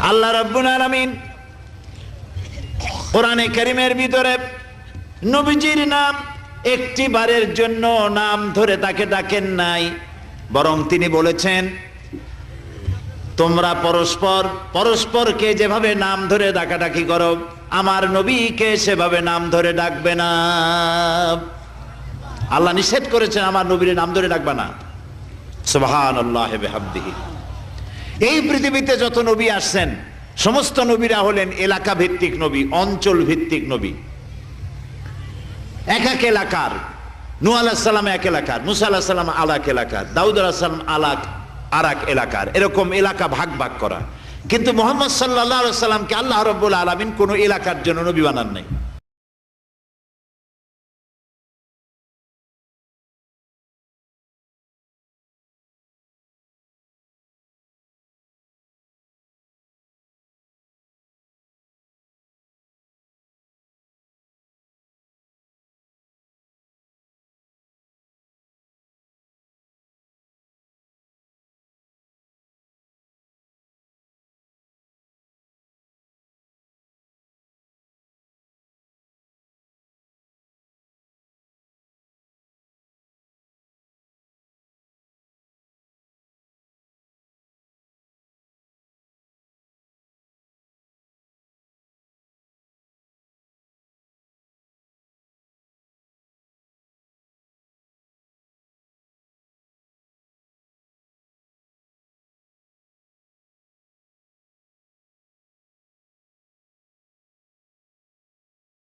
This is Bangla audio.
আল্লাহ রাব্বুল আলামিন কোরআনে কারীমের ভিতরে নবীজির নাম একটি বারের জন্য নাম ধরে তাকে ডাকেন নাই, বরং তিনি বলেছেন তোমরা পরস্পর পরস্পরকে যেভাবে নাম ধরে ডাকাডাকি করো আমার নবীকে সেভাবে নাম ধরে ডাকবে না। আল্লাহ নিষেধ করেছেন আমার নবীর নাম ধরে ডাকবে না। সুবহানাল্লাহি ওয়া বিহামদিহি। এই পৃথিবীতে যত নবী আসছেন সমস্ত নবীরা হলেন এলাকা ভিত্তিক নবী, অঞ্চল ভিত্তিক নবী। এক এক এলাকার, নূহ আলাইহিস সালাম এক এলাকার, মুসা আলাইহিস সালাম আলাক এলাকার, দাউদ আলাইহিস সালাম আরাক এলাকার, এরকম এলাকা ভাগ ভাগ করা। কিন্তু মুহাম্মদ সাল্লাল্লাহু আলাইহি ওয়াসাল্লামকে আল্লাহ রাব্বুল আলামিন কোন এলাকার জন্য নবী বানান নাই।